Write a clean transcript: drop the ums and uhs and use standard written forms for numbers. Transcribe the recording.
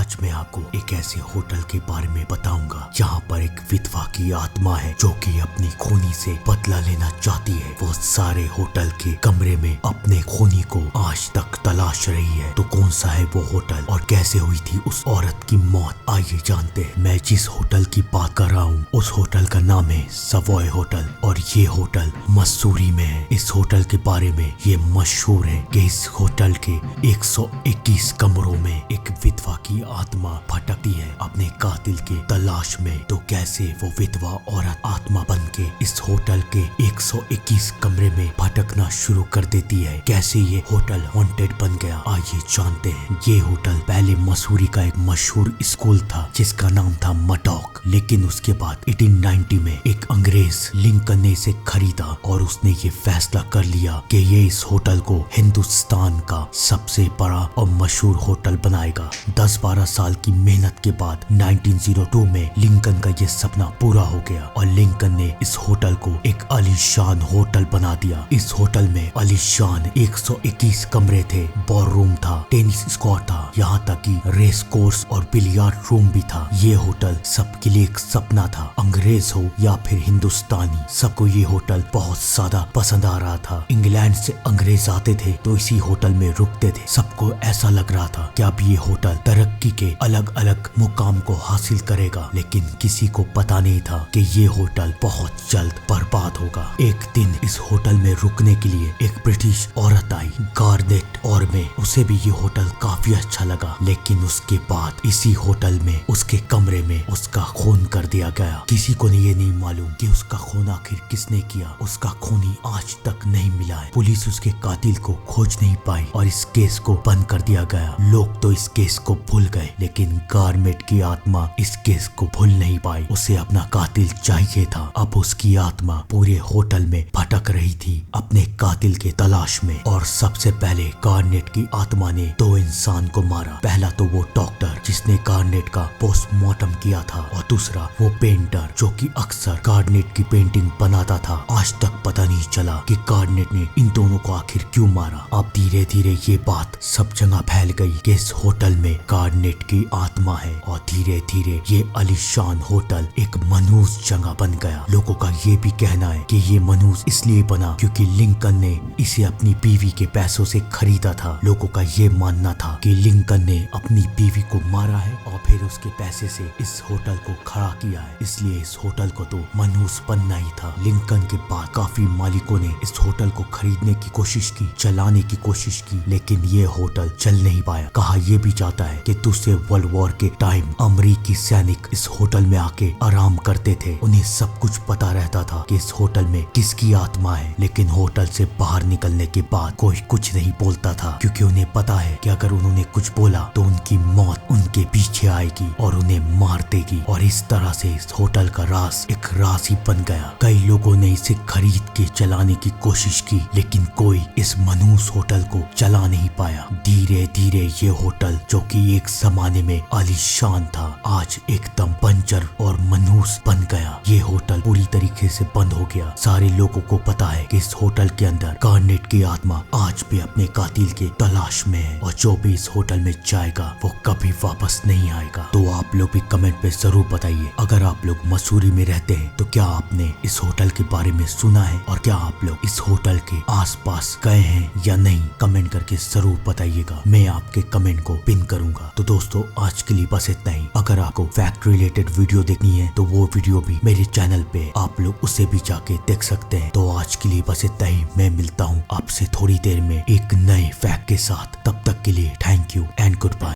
आज मैं आपको एक ऐसे होटल के बारे में बताऊंगा जहाँ पर एक विधवा की आत्मा है जो कि अपनी खूनी से बदला लेना चाहती है। वो सारे होटल के कमरे में अपने खूनी को आज तक तलाश रही है। तो कौन सा है वो होटल और कैसे हुई थी उस औरत की मौत, आइए जानते हैं। मैं जिस होटल की बात कर रहा हूँ उस होटल का नाम है सवॉय होटल और ये होटल मसूरी में है। इस होटल के बारे में ये मशहूर है कि इस होटल के 121 कमरों में एक विधवा की आत्मा भटकती है अपने कातिल के तलाश में। तो कैसे वो विधवा औरत आत्मा बनके इस होटल के 121 कमरे में भटकना शुरू कर देती है, कैसे ये होटल हॉन्टेड बन गया, आइए जानते हैं। ये होटल पहले मसूरी का एक मशहूर स्कूल था जिसका नाम था मडॉक, लेकिन उसके बाद 1890 में एक अंग्रेज लिंकन ने इसे खरीदा और उसने ये फैसला कर लिया कि ये इस होटल को हिंदुस्तान का सबसे बड़ा और मशहूर होटल बनाएगा। 10-12 साल की मेहनत के बाद 1902 में लिंकन का ये सपना पूरा हो गया और लिंकन ने इस होटल को एक आलीशान होटल बना दिया। इस होटल में आलीशान 121 कमरे थे, बॉल रूम था, टेनिस स्क्वाड था, यहाँ तक कि रेस कोर्स और बिलियर्ड रूम भी था। ये होटल सबके लिए एक सपना था, अंग्रेज हो या फिर हिंदुस्तानी, सबको ये होटल बहुत ज्यादा पसंद आ रहा था। इंग्लैंड से अंग्रेज आते थे तो इसी होटल में रुकते थे। सबको ऐसा लग रहा था कि अब ये होटल तरक्की के अलग अलग मुकाम को हासिल करेगा, लेकिन किसी को पता नहीं था कि ये होटल बहुत जल्द बर्बाद होगा। एक दिन इस होटल में रुकने के लिए एक ब्रिटिश औरत आई गार्नेट और में, उसे भी ये होटल काफी अच्छा लगा, लेकिन उसके बाद इसी होटल में उसके कमरे में उसका खून कर दिया गया। किसी को ये नहीं मालूम कि उसका खून आखिर किसने किया। उसका खूनी आज तक नहीं मिला है। पुलिस उसके कातिल को खोज नहीं पाई और इस केस को बंद कर दिया गया। लोग तो इस केस को भूल गए, लेकिन गार्नेट की आत्मा इस केस को भूल नहीं पाई। उसे अपना कातिल चाहिए था। अब उसकी आत्मा पूरे होटल में भटक रही थी अपने कातिल के तलाश में। और सबसे पहले गार्नेट की आत्मा ने 2 इंसान को मारा। पहला तो वो डॉक्टर जिसने गार्नेट का पोस्टमार्टम किया था और दूसरा वो पेंटर जो कि अक्सर गार्नेट की पेंटिंग बनाता था। आज तक पता नहीं चला कि गार्नेट ने इन दोनों को आखिर क्यों मारा। अब धीरे धीरे ये बात सब जगह फैल गई कि इस होटल में गार्नेट की आत्मा है और धीरे धीरे ये आलीशान होटल एक मनहूस जगह बन गया। लोगों का ये भी कहना है कि ये मनहूस इसलिए बना क्योंकि लिंकन ने इसे अपनी बीवी के पैसों से खरीदा था। लोगों का ये मानना था कि लिंकन ने अपनी बीवी को मारा है और फिर उसके पैसे से इस होटल को खड़ा किया है, इसलिए इस होटल को तो मनहूस बनना ही था। लिंकन के बाद काफी मालिकों ने इस होटल को खरीदने की कोशिश की, चलाने की कोशिश की, लेकिन ये होटल चल नहीं पाया। कहा यह भी जाता है कि दूसरे वर्ल्ड वॉर के टाइम अमेरिकी सैनिक इस होटल में आके आराम करते थे। उन्हें सब कुछ पता रहता था कि इस होटल में किसकी आत्मा है, लेकिन होटल से बाहर निकलने के बाद कोई कुछ नहीं बोलता था, क्योंकि उन्हें पता है कि अगर उन्होंने कुछ बोला तो उनकी मौत उनके पीछे आएगी और उन्हें मार देगी। और इस तरह से इस होटल का राज एक राज ही बन गया। कई लोगों ने इसे खरीद के चलाने की कोशिश की, लेकिन कोई इस मनहूस होटल को चला नहीं पाया। धीरे धीरे ये होटल जो कि एक जमाने में आलीशान था आज एकदम बंजर और मनहूस बन गया। ये होटल पूरी तरीके से बंद हो गया। सारे लोगों को पता है कि इस होटल के अंदर गार्नेट की आत्मा आज भी अपने कातिल के तलाश में है और जो भी इस होटल में जाएगा वो कभी वापस नहीं आएगा। तो आप लोग भी कमेंट पे जरूर बताइए, अगर आप लोग मसूरी में रहते हैं तो क्या आपने इस होटल के बारे में सुना है और क्या आप लोग इस होटल के आसपास गए हैं या नहीं, कमेंट करके जरूर बताइएगा। मैं आपके कमेंट को पिन करूंगा। तो दोस्तों आज के लिए बस इतना ही। अगर आपको फैक्ट रिलेटेड वीडियो देखनी है तो वो वीडियो भी मेरे चैनल पे आप लोग उसे भी जाके देख सकते हैं। तो आज के लिए बस इतना ही। मैं मिलता हूँ आपसे थोड़ी देर में एक नए फैक्ट के साथ। तब तक के लिए thank you and good bye.